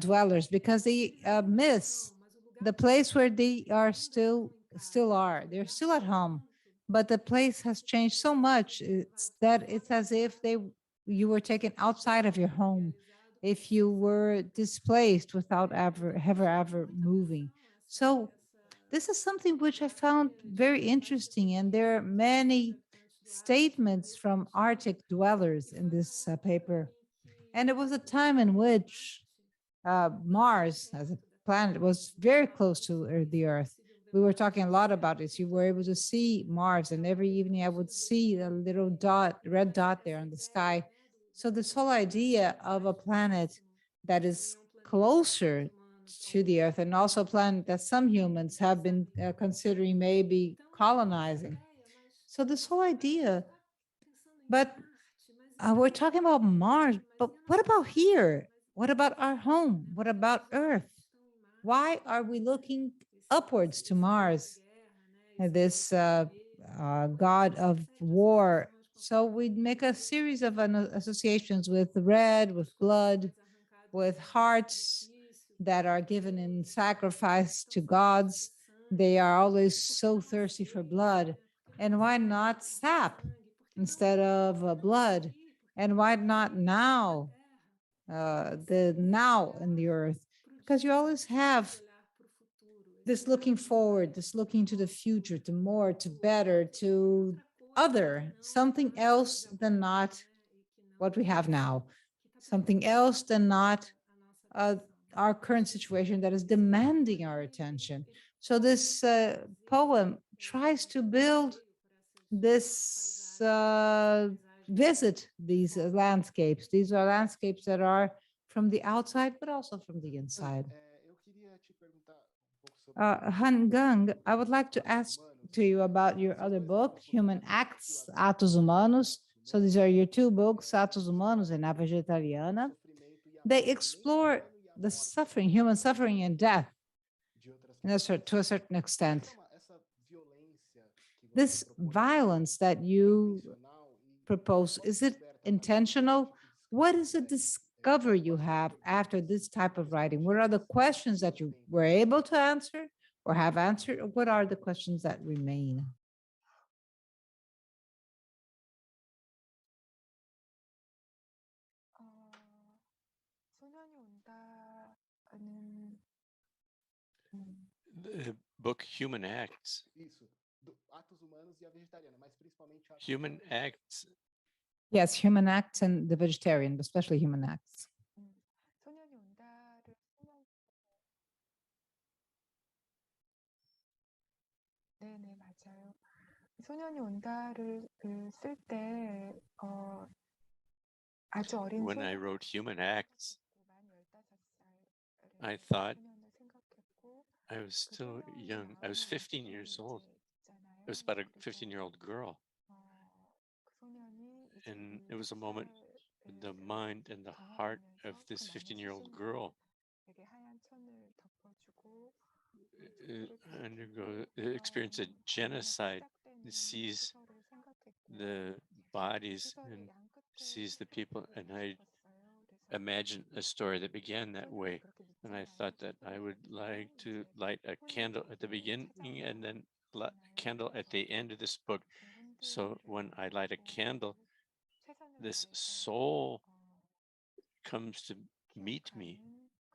dwellers, because they miss the place where they are still are. They're still at home, but the place has changed so much. It's as if you were taken outside of your home, if you were displaced without ever moving. So this is something which I found very interesting, and there are many statements from Arctic dwellers in this paper. And it was a time in which Mars as a planet was very close to the Earth. We were talking a lot about this. You were able to see Mars, and every evening I would see a little dot, red dot there in the sky. So this whole idea of a planet that is closer to the Earth, and also a planet that some humans have been considering maybe colonizing. So this whole idea, but we're talking about Mars, but what about here? What about our home? What about Earth? Why are we looking upwards to Mars, this god of war? So we make a series of associations with red, with blood, with hearts that are given in sacrifice to gods. They are always so thirsty for blood. And why not sap instead of blood? And why not now, the now in the earth? Because you always have this looking forward, this looking to the future, to more, to better, to other, something else than not what we have now, something else than not uh, our current situation that is demanding our attention. So this poem tries to build this visit these landscapes. These are landscapes that are from the outside, but also from the inside. Han Kang, I would like to ask to you about your other book, Human Acts, Atos Humanos. So these are your two books, Atos Humanos and A Vegetariana. They explore the suffering, human suffering and death to a certain extent. This violence that you propose, is it intentional? What is the discovery you have after this type of writing? What are the questions that you were able to answer or have answered? Or what are the questions that remain? 소년이 온다는 The book Human Acts. Human Acts. Yes, Human Acts and the Vegetarian, especially Human Acts. 소년이 온다를 네네 맞아요. 소년이 온다를 쓸때 아주 어린 When I 소년 wrote Human Acts, 만 15살을 I thought 소년을 생각했고 I was 그 still 소년이 young. I was 나오는 15 모습이 years old. 있잖아요. It was about a 그리고 15-year-old girl. 그 소년이 이제 And 그 it was a moment in the mind and the heart of 경험하면서 그 this 많은 15-year-old girl 시신들에게 하얀 천을 덮어주고 undergo experience a genocide, sees 시설을 생각했고 the bodies and sees the people. And I imagined a story that began that way. And I thought that I would like to light a candle at the beginning and then light a candle at the end of this book. So when I light a candle, this soul comes to meet me.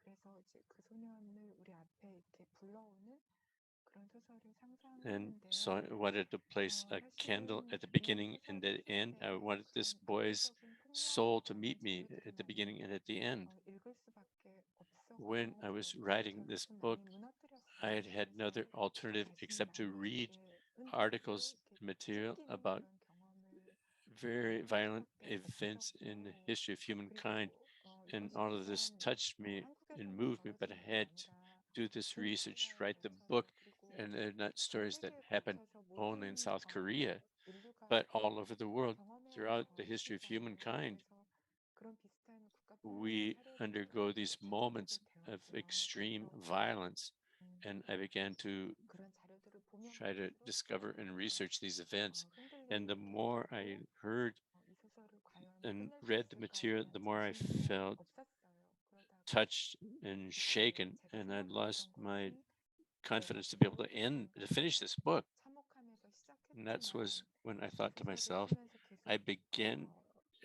그래서 이제 그 소년을 우리 앞에 이렇게 불러오는 그런 소설을 And 상상했는데요. so I wanted to place a candle at the beginning and the end. I wanted this boy's soul to meet me at the beginning and at the end. 읽을 수밖에 없었고 When I was writing this book, I had had no other alternative except to read articles and material about very violent events in the history of humankind. And all of this touched me and moved me, but I had to do this research, write the book, and they're not stories that happen only in South Korea, but all over the world throughout the history of humankind. We undergo these moments of extreme violence, and I began to try to discover and research these events. And the more I heard and read the material, the more I felt touched and shaken, and I lost my confidence to be able to finish this book. And that was when I thought to myself, I began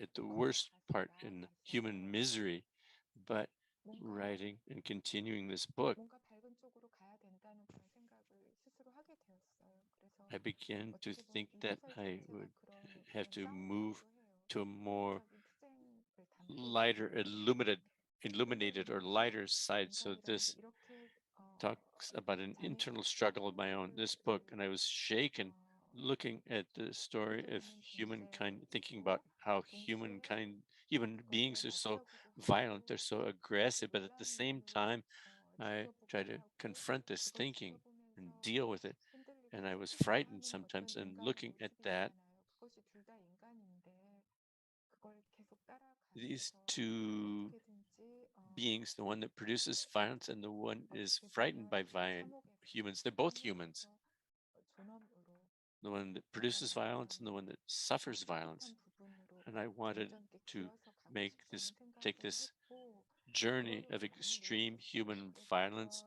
at the worst part in human misery, but writing and continuing this book, I began to think that I would have to move to a more lighter, illuminated or lighter side. So this talks about an internal struggle of my own, this book, and I was shaken looking at the story of humankind, thinking about how human beings are so violent, they're so aggressive, but at the same time, I try to confront this thinking and deal with it. And I was frightened sometimes, and looking at that, these two beings, the one that produces violence and the one is frightened by humans, they're both humans. The one that produces violence and the one that suffers violence. And I wanted to take this journey of extreme human violence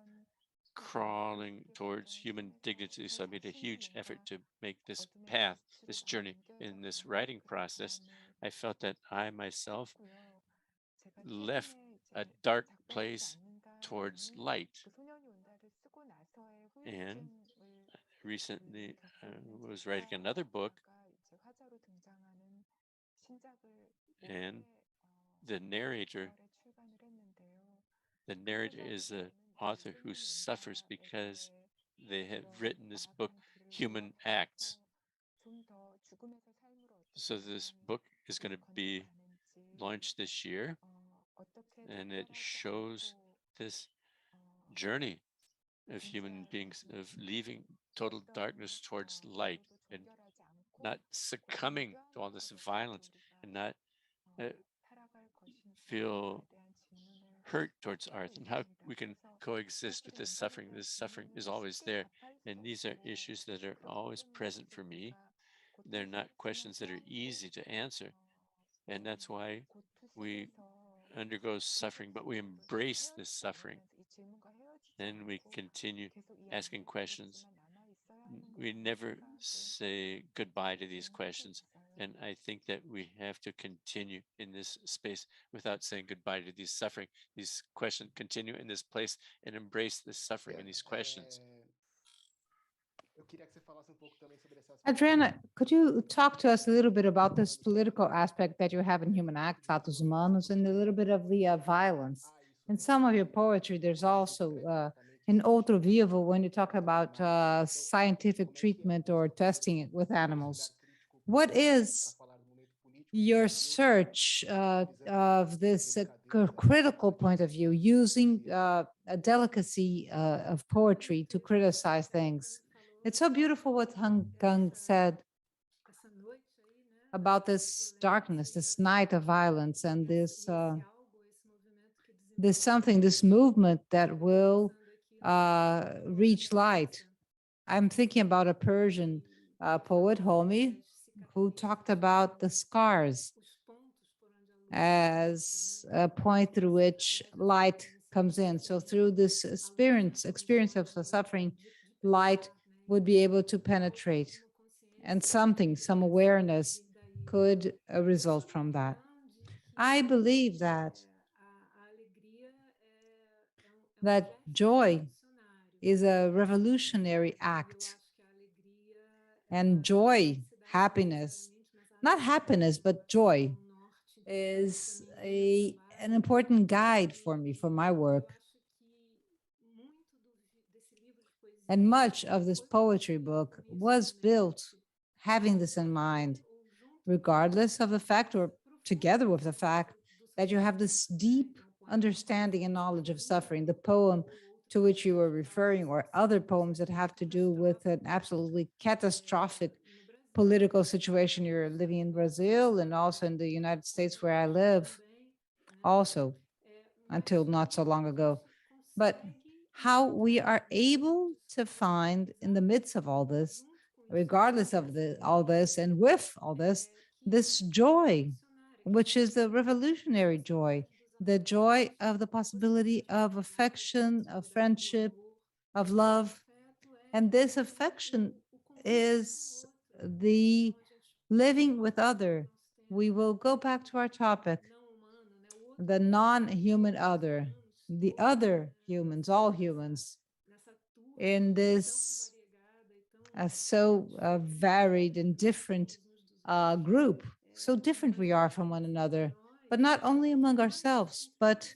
crawling towards human dignity. So I made a huge effort to make this path, this journey in this writing process. I felt that I myself left a dark place towards light. And recently was writing another book, and the narrator is an author who suffers because they have written this book, Human Acts. So this book is going to be launched this year, and it shows this journey of human beings of leaving total darkness towards light and not succumbing to all this violence and not feel hurt towards art, and how we can coexist with this suffering. This suffering is always there, and these are issues that are always present for me. They're not questions that are easy to answer, and that's why we undergo suffering, but we embrace this suffering. Then we continue asking questions. We never say goodbye to these questions. And I think that we have to continue in this space without saying goodbye to these suffering. These questions continue in this place and embrace this suffering and these questions. Adriana, could you talk to us a little bit about this political aspect that you have in Human Acts, Atos Humanos, and a little bit of the violence? In some of your poetry, there's also in Outro Vivo, when you talk about scientific treatment or testing it with animals. What is your search of this critical point of view, using a delicacy of poetry to criticize things? It's so beautiful what Han Kang said about this darkness, this night of violence, and this movement that will reach light. I'm thinking about a Persian poet, Homi, who talked about the scars as a point through which light comes in. So through this experience of suffering, light would be able to penetrate, and some awareness could result from that. I believe that joy is a revolutionary act, and joy, happiness, not happiness, but joy is an important guide for me, for my work. And much of this poetry book was built having this in mind, regardless of the fact, or together with the fact, that you have this deep understanding and knowledge of suffering. The poem to which you were referring, or other poems that have to do with an absolutely catastrophic political situation you're living in Brazil and also in the United States where I live, also until not so long ago. But how we are able to find in the midst of all this, regardless of all this and with all this joy, which is the revolutionary joy, the joy of the possibility of affection, of friendship, of love. And this affection is the living with other. We will go back to our topic, the non-human other, the other humans, all humans, in this so varied and different group. So different we are from one another, but not only among ourselves, but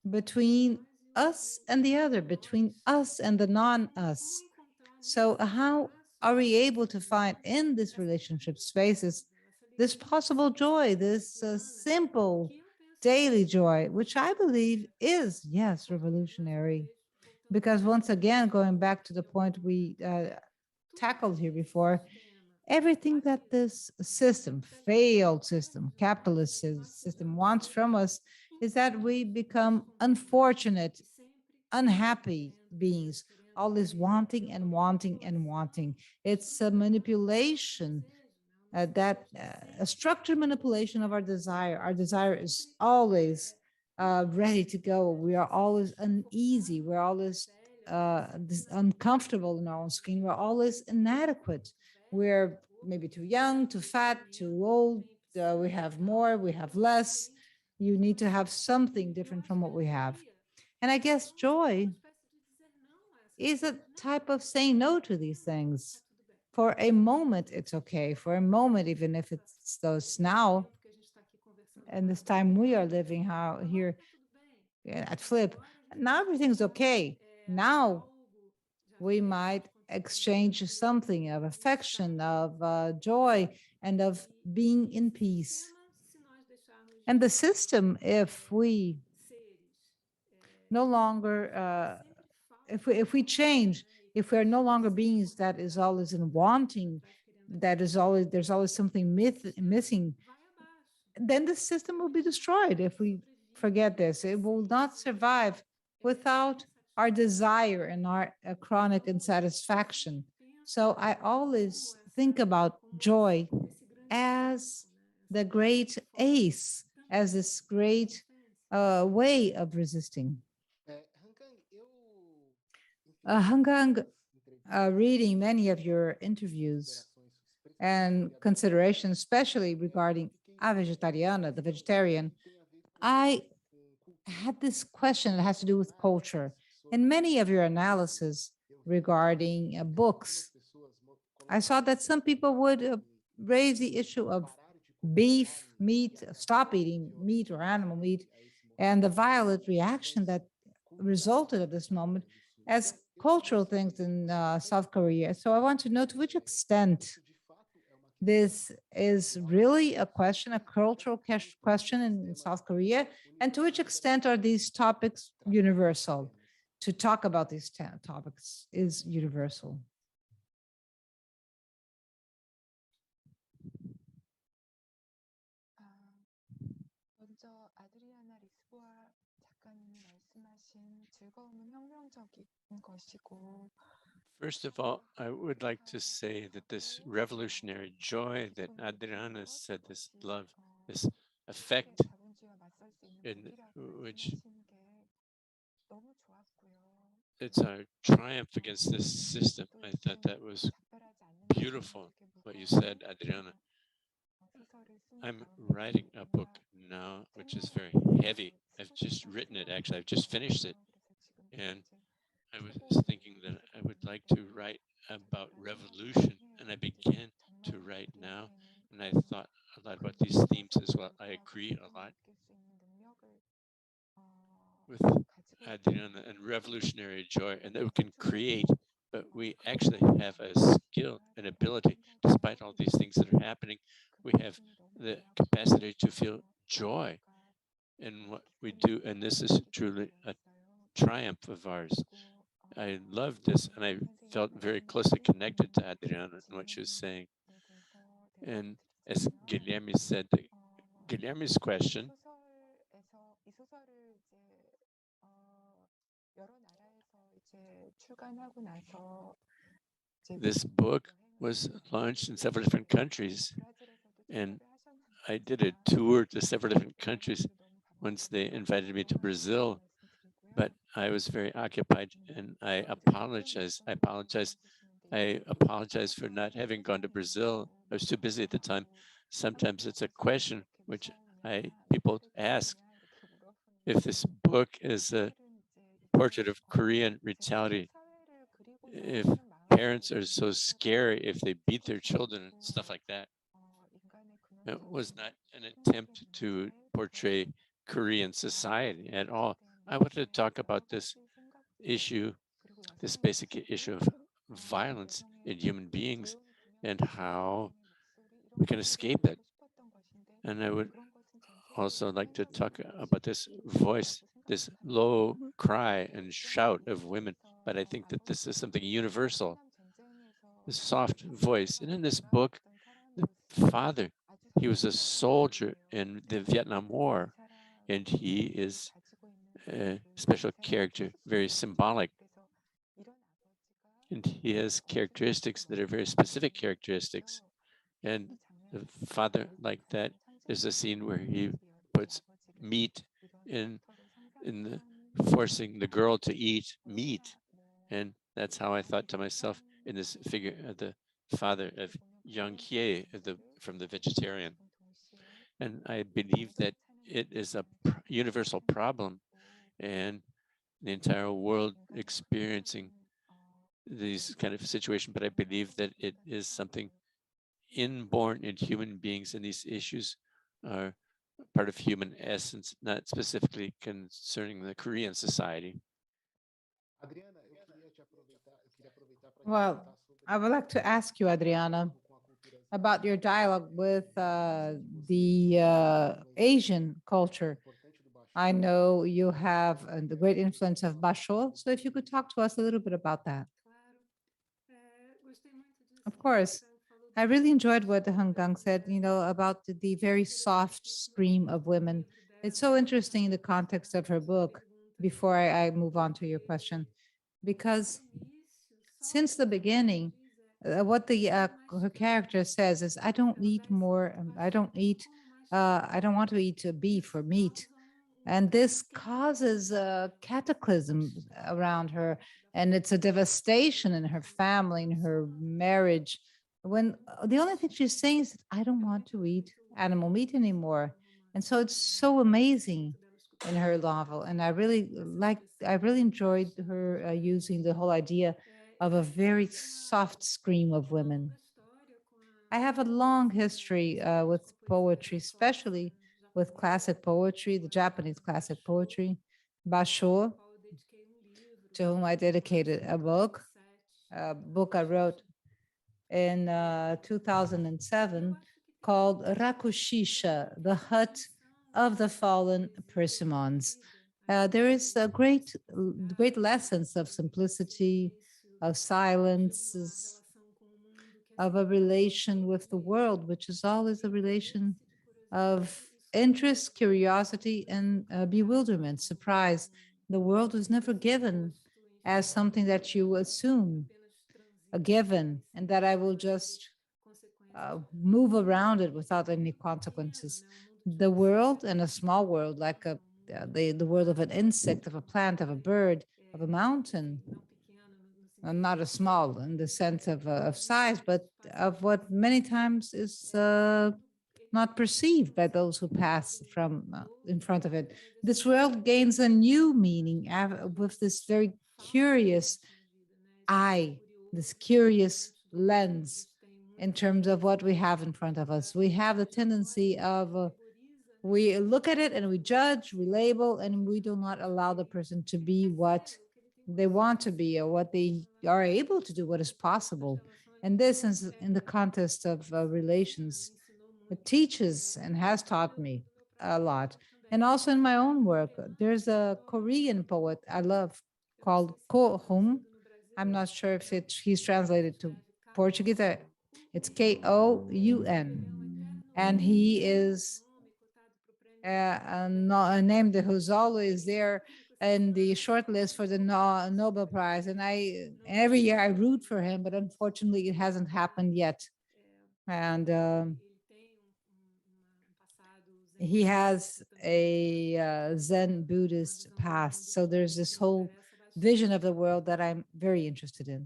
between us and the other, between us and the non-us. So how are we able to find in this relationship spaces this possible joy, this simple daily joy, which I believe is, yes, revolutionary? Because once again, going back to the point we tackled here before, everything that this system, failed system, capitalist system wants from us is that we become unfortunate, unhappy beings, always wanting and wanting and wanting. It's a manipulation a structured manipulation of our desire. Our desire is always ready to go. We are always uneasy. We're always uncomfortable in our own skin. We're always inadequate. We're maybe too young, too fat, too old. We have more, we have less. You need to have something different from what we have. And I guess joy is a type of saying no to these things. For a moment, it's okay. For a moment, even if it's those now, and this time we are living how here at Flip, now everything's okay. Now we might exchange something of affection, of joy, and of being in peace. And the system, if we no longer if we change, if we're no longer beings that is always in wanting, that is always there's always something missing, then the system will be destroyed. If we forget this, it will not survive without our desire and our chronic insatisfaction. So I always think about joy as the great ace, as this great way of resisting. Han Kang, reading many of your interviews and considerations, especially regarding a vegetariana, the vegetarian, I had this question that has to do with culture. In many of your analysis regarding books, I saw that some people would raise the issue of beef, meat, stop eating meat or animal meat, and the violent reaction that resulted at this moment as cultural things in South Korea. So I want to know to which extent this is really a question, a cultural question in South Korea, and to which extent are these topics universal? To talk about these topics is universal. 먼저 아드리아나 리스보아 작가님이 말씀하신 즐거움은 혁명적인 것이고 First of all, I would like to say that this revolutionary joy that Adriana said, this love, this effect in which it's our triumph against this system. I thought that was beautiful, what you said, Adriana. I'm writing a book now, which is very heavy. I've just written it, actually. I've just finished it. And I was thinking that I would like to write about revolution, and I began to write now. And I thought a lot about these themes as well. I agree a lot with Adriana and revolutionary joy, and that we can create, but we actually have a skill and ability, despite all these things that are happening, we have the capacity to feel joy in what we do, and this is truly a triumph of ours. I love this, and I felt very closely connected to Adriana and what she was saying. And as Guilherme said, Guilherme's question, this book was launched in several different countries, and I did a tour to several different countries once they invited me to Brazil, but I was very occupied, and I apologize for not having gone to Brazil. I was too busy at the time. Sometimes it's a question which people ask if this book is a portrait of Korean brutality, if parents are so scary if they beat their children and stuff like that. It was not an attempt to portray Korean society at all. I wanted to talk about this issue, this basic issue of violence in human beings and how we can escape it. And I would also like to talk about this voice, this low cry and shout of women, but I think that this is something universal. the soft voice. And in this book, the father, he was a soldier in the Vietnam War, and he is a special character, very symbolic. And he has characteristics that are very specific characteristics. And the father, like that, there's a scene where he puts meat in the forcing the girl to eat meat. And that's how I thought to myself in this figure of the father of Yang Hie from the vegetarian. And I believe that it is a universal problem, and the entire world experiencing these kind of situation, but I believe that it is something inborn in human beings, and these issues are part of human essence, not specifically concerning the Korean society. Well, I would like to ask you, Adriana, about your dialogue with the Asian culture. I know you have the great influence of Basho, so if you could talk to us a little bit about that. Of course. I really enjoyed what Han Kang said, about the very soft scream of women. It's so interesting in the context of her book, before I move on to your question, because since the beginning, what her character says is, I don't eat more, I don't want to eat beef or meat. And this causes a cataclysm around her, and it's a devastation in her family, in her marriage. When the only thing she's saying is, I don't want to eat animal meat anymore. And so it's so amazing in her novel. And I really enjoyed her using the whole idea of a very soft scream of women. I have a long history with poetry, especially with classic poetry, the Japanese classic poetry, Basho, to whom I dedicated a book I wrote in 2007 called Rakushisha, the Hut of the Fallen Persimmons. There is a great lessons of simplicity, of silence, of a relation with the world, which is always a relation of interest, curiosity, and bewilderment, surprise. The world was never given as something that you assume, a given, and that I will just move around it without any consequences. The world, and a small world, like the world of an insect, of a plant, of a bird, of a mountain, not a small in the sense of size, but of what many times is not perceived by those who pass from in front of it. This world gains a new meaning with this very curious eye, this curious lens in terms of what we have in front of us. We have the tendency of we look at it and we judge, we label, and we do not allow the person to be what they want to be or what they are able to do, what is possible. And this is in the context of relations. It teaches and has taught me a lot. And also in my own work, there's a Korean poet I love called Ko Hum. I'm not sure if he's translated to Portuguese. It's Koun. And he is named who's always there in the short list for the Nobel Prize. And every year I root for him, but unfortunately it hasn't happened yet. And he has a Zen Buddhist past. So there's this whole vision of the world that I'm very interested in.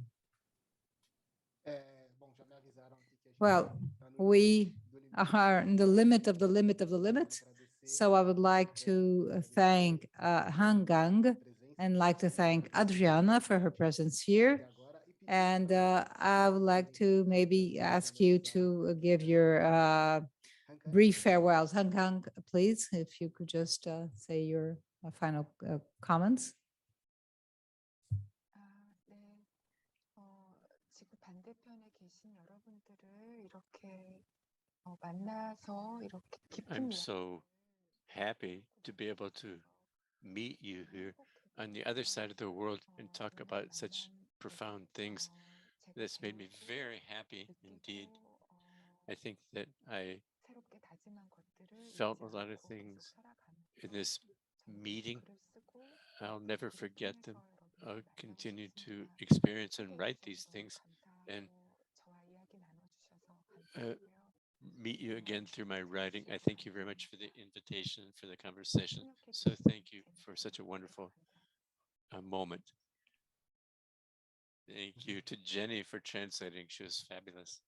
Well, we are in the limit of the limit of the limit. So I would like to thank Han Kang and like to thank Adriana for her presence here. And I would like to maybe ask you to give your brief farewells. Han Kang, please, if you could just say your final comments. 네. 지구 반대편에 계신 여러분들을 이렇게 만나서 이렇게 I'm 깊은 so happy to be able to meet you here on the other side of the world and talk about such profound things. This made me very happy indeed. I think that I 새롭게 다짐한 것들을 felt a 잊지 lot of 않고 계속 things 살아가면서 in this 저는 meeting. 글을 쓰고 I'll never 그를 forget them. 통해서 I'll 여러분에게 continue to 만나고 experience and 있습니다. write 함께 these 해주셔서 things and 감사하고 저와 이야기 나눠주셔서 uh, 감사하고요. meet you again through my writing. I 해주셔서 thank you very much for the invitation, for the conversation. 협력해 So 주신 thank you for 제니퍼 such a wonderful 감사합니다. moment. Thank you to Jenny for translating. She was fabulous.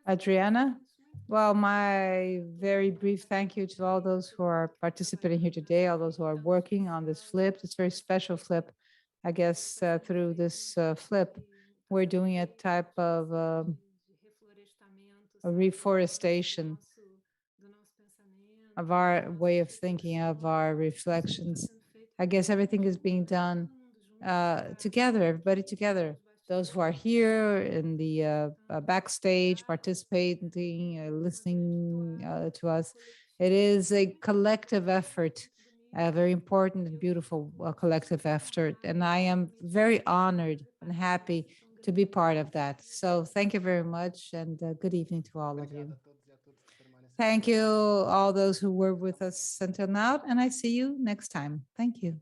Adriana? Well, my very brief thank you to all those who are participating here today, all those who are working on this flip. It's a very special flip. I guess through this flip, we're doing a type of a reforestation of our way of thinking, of our reflections. I guess everything is being done together, everybody together. Those who are here in the backstage, participating, listening to us. It is a collective effort, a very important and beautiful collective effort. And I am very honored and happy to be part of that. So thank you very much and good evening to all of you. Thank you, all those who were with us until now, and I see you next time. Thank you.